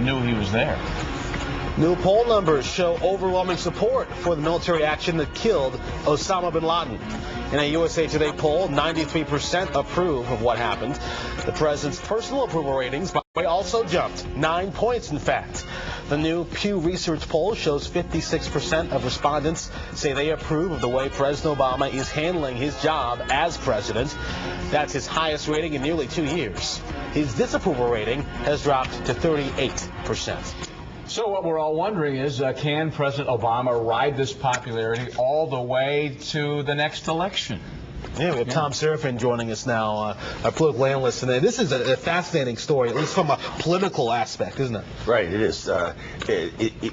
knew he was there. New poll numbers show overwhelming support for the military action that killed Osama bin Laden. In a USA Today poll, 93% approve of what happened. The president's personal approval ratings, by the way, also jumped 9 points, in fact. The new Pew Research poll shows 56% of respondents say they approve of the way President Obama is handling his job as president. That's his highest rating in nearly 2 years. His disapproval rating has dropped to 38%. So what we're all wondering is, can President Obama ride this popularity all the way to the next election? Yeah, we have Tom Serafin joining us now, a political analyst, and this is a fascinating story, at least from a political aspect, isn't it? Right, it is.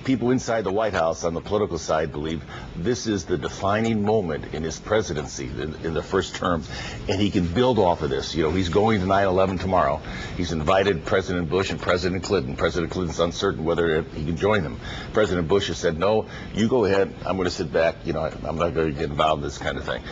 People inside the White House on the political side believe this is the defining moment in his presidency, in the first term, and he can build off of this. You know, he's going to 9/11 tomorrow. He's invited President Bush and President Clinton. President Clinton's uncertain whether he can join them. President Bush has said, no, you go ahead. I'm going to sit back. You know, I'm not going to get involved in this kind of thing.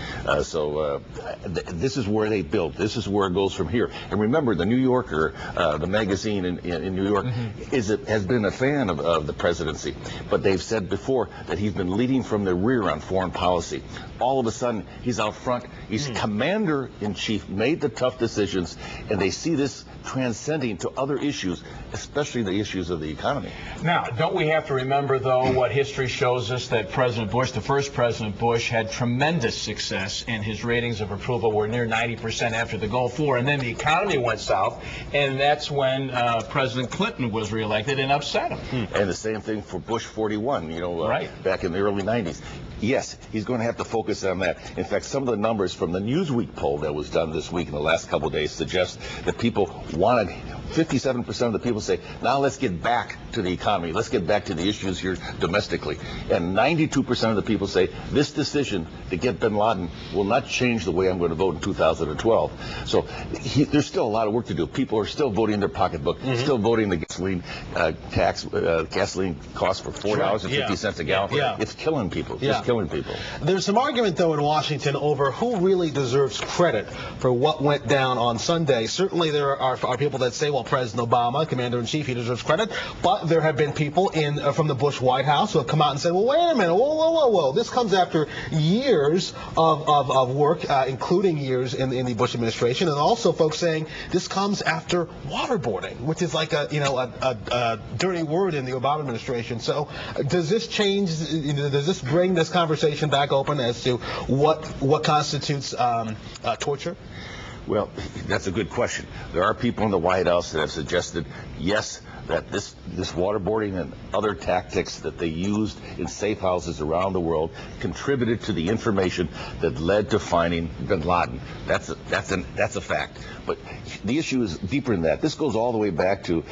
This is where they build. This is where it goes from here. And remember, the New Yorker, the magazine in New York, has been a fan of the presidency. But they've said before that he's been leading from the rear on foreign policy. All of a sudden, he's out front. He's commander-in-chief, made the tough decisions, and they see this transcending to other issues, especially the issues of the economy. Now, don't we have to remember, though, what history shows us, that President Bush, the first President Bush, had tremendous success, and his ratings of approval were near 90% after the Gulf War, and then the economy went south, and that's when President Clinton was reelected and upset him. And the same thing for Bush 41, you know, back in the early 90s. Yes, he's going to have to focus on that. In fact, some of the numbers from the Newsweek poll that was done this week in the last couple of days suggest that people wanted, 57% of the people say, now let's get back to the economy. Let's get back to the issues here domestically. And 92% of the people say this decision to get bin Laden will not change the way I'm going to vote in 2012. So there's still a lot of work to do. People are still voting their pocketbook, still voting the gasoline tax, gasoline cost for $4.50 a gallon. It's killing people. Just killing people. There's some argument, though, in Washington over who really deserves credit for what went down on Sunday. Certainly there are people that say, well, President Obama, commander-in-chief, he deserves credit. But there have been people from the Bush White House who have come out and said, well, wait a minute, whoa. This comes after years of work, including years in the Bush administration, and also folks saying this comes after waterboarding, which is like a dirty word in the Obama administration. So does this change, does this bring this conversation back open as to what constitutes torture? Well, that's a good question. There are people in the White House that have suggested, yes, that this waterboarding and other tactics that they used in safe houses around the world contributed to the information that led to finding bin Laden. That's a fact. But the issue is deeper than that. This goes all the way back to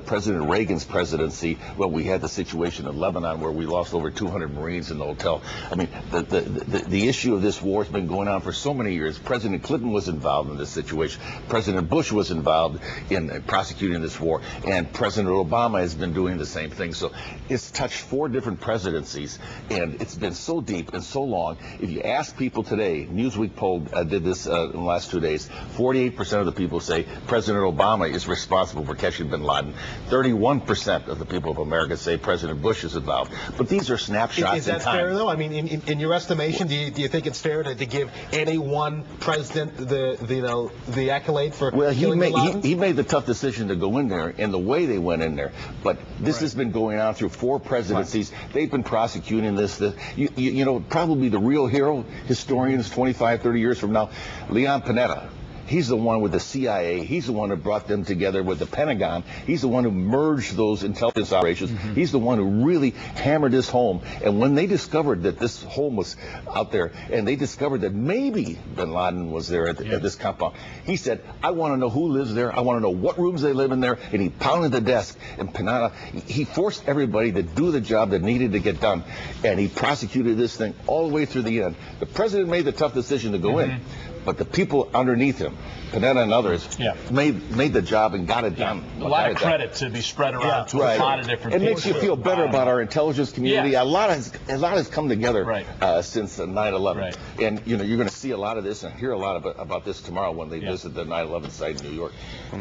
President Reagan's presidency, when we had the situation in Lebanon where we lost over 200 Marines in the hotel. I mean, the issue of this war has been going on for so many years. President Clinton was involved in this situation. President Bush was involved in prosecuting this war, and President Obama has been doing the same thing. So it's touched 4 different presidencies, and it's been so deep and so long. If you ask people today, Newsweek poll did this in the last 2 days, 48% of the people say President Obama is responsible for catching bin Laden. 31% of the people of America say President Bush is involved. But these are snapshots in time. Is that fair, though? I mean, in your estimation, do you think it's fair to give any one president the accolade for killing bin Laden? He made the tough decision to go in there, and the way they went in there. But this has been going on through 4 presidencies. They've been prosecuting this. You know, probably the real hero, historians 25, 30 years from now, Leon Panetta. He's the one with the CIA. He's the one who brought them together with the Pentagon. He's the one who merged those intelligence operations. He's the one who really hammered this home. And when they discovered that this home was out there, and they discovered that maybe bin Laden was there at this compound, he said, I want to know who lives there. I want to know what rooms they live in there. And he pounded the desk. And Panetta, he forced everybody to do the job that needed to get done. And he prosecuted this thing all the way through the end. The president made the tough decision to go in. but the people underneath him, Panetta and others, made the job and got it done. A lot of credit to be spread around to a lot of different people. It makes you feel better about our intelligence community. A lot has come together since 9/11, and you're going to see a lot of this and hear a lot about this tomorrow when they visit the 9/11 site in New York.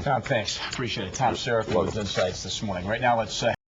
Tom, thanks. Appreciate it. Tom Serafin with Insights this morning. Right now, let's